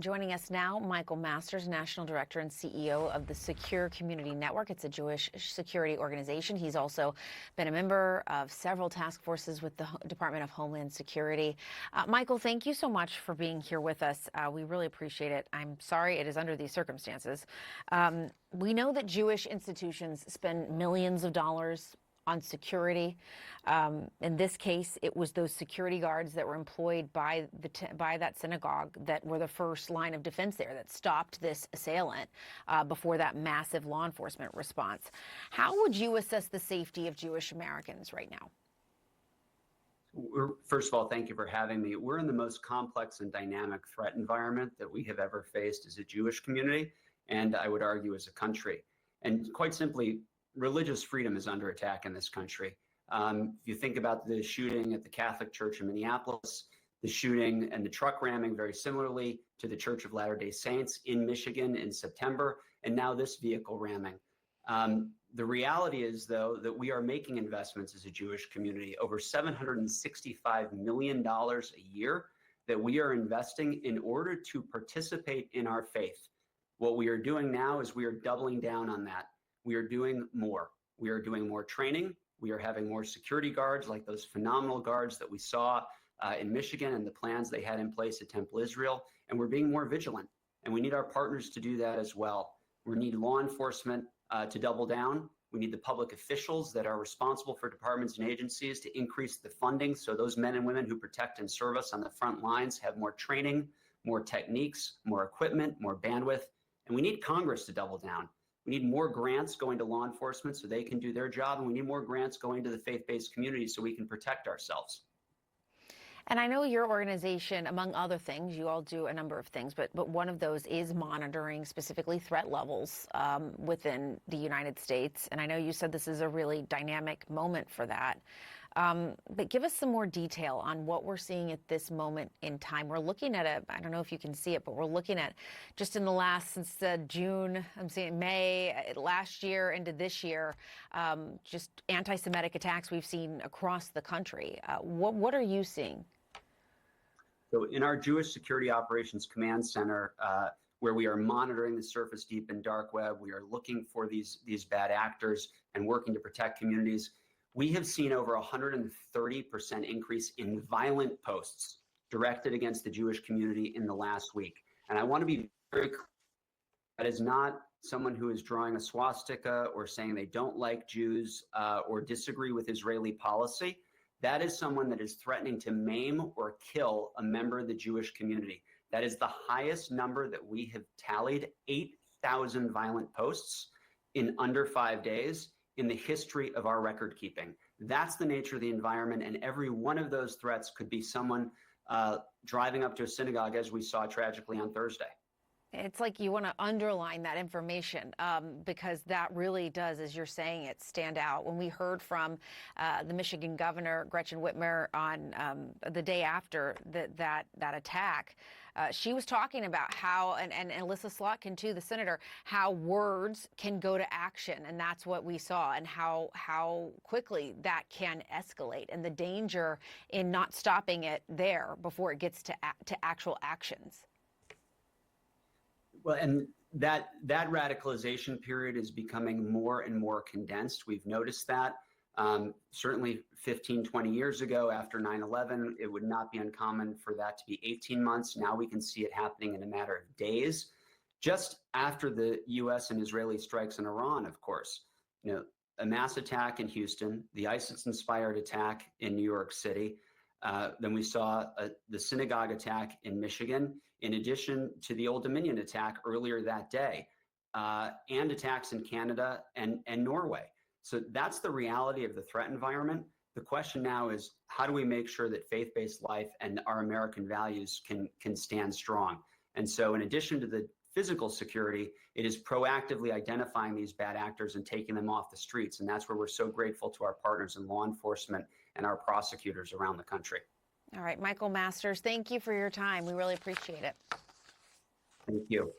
joining us now, Michael Masters, National Director and CEO of the Secure Community Network. It's a Jewish security organization. He's also been a member of several task forces with the Department of Homeland Security. Michael, thank you so much for being here with us. We really appreciate it. I'm sorry it is under these circumstances. We know that Jewish institutions spend millions of dollars on security. In this case, it was those security guards that were employed by that synagogue that were the first line of defense there, that stopped this assailant before that massive law enforcement response. How would you assess the safety of Jewish Americans right now? First of all, thank you for having me. We're in the most complex and dynamic threat environment that we have ever faced as a Jewish community, and I would argue as a country. And quite simply, religious freedom is under attack in this country. If you think about the shooting at the Catholic Church in Minneapolis, the shooting and the truck ramming very similarly to the Church of Latter-day Saints in Michigan in September, and now this vehicle ramming. The reality is, though, that we are making investments as a Jewish community, over $765 million a year that we are investing in order to participate in our faith. What we are doing now is we are doubling down on that. We are doing more. We are doing more training. We are having more security guards like those phenomenal guards that we saw in Michigan and the plans they had in place at Temple Israel. And we're being more vigilant. And we need our partners to do that as well. We need law enforcement to double down. We need the public officials that are responsible for departments and agencies to increase the funding so those men and women who protect and serve us on the front lines have more training, more techniques, more equipment, more bandwidth. And we need Congress to double down. We need more grants going to law enforcement so they can do their job, and we need more grants going to the faith-based community so we can protect ourselves. And I know your organization, among other things, you all do a number of things, but one of those is monitoring specifically threat levels within the United States. And I know you said this is a really dynamic moment for that. But give us some more detail on what we're seeing at this moment in time. We're looking at I don't know if you can see it, but we're looking at just in the last, since June, I'm seeing May, last year into this year, just anti-Semitic attacks we've seen across the country. What are you seeing? So in our Jewish Security Operations Command Center, where we are monitoring the surface deep and dark web, we are looking for these bad actors and working to protect communities. We have seen over 130% increase in violent posts directed against the Jewish community in the last week. And I want to be very clear, that is not someone who is drawing a swastika or saying they don't like Jews or disagree with Israeli policy. That is someone that is threatening to maim or kill a member of the Jewish community. That is the highest number that we have tallied, 8,000 violent posts in under 5 days in the history of our record keeping. That's the nature of the environment, and every one of those threats could be someone driving up to a synagogue, as we saw tragically on Thursday. It's like you want to underline that information because that really does, as you're saying it, stand out. When we heard from the Michigan governor, Gretchen Whitmer, on the day after that attack, she was talking about how, and Alyssa Slotkin too, the senator, how words can go to action. And that's what we saw, and how quickly that can escalate, and the danger in not stopping it there before it gets to actual actions. Well, and that radicalization period is becoming more and more condensed. We've noticed that. Certainly 15, 20 years ago after 9/11, it would not be uncommon for that to be 18 months. Now we can see it happening in a matter of days. Just after the US and Israeli strikes in Iran, of course, a mass attack in Houston, the ISIS-inspired attack in New York City. Then we saw the synagogue attack in Michigan, in addition to the Old Dominion attack earlier that day, and attacks in Canada and Norway. So that's the reality of the threat environment. The question now is, how do we make sure that faith-based life and our American values can stand strong? And so in addition to the physical security, it is proactively identifying these bad actors and taking them off the streets. And that's where we're so grateful to our partners in law enforcement and our prosecutors around the country. All right, Michael Masters, thank you for your time. We really appreciate it. Thank you.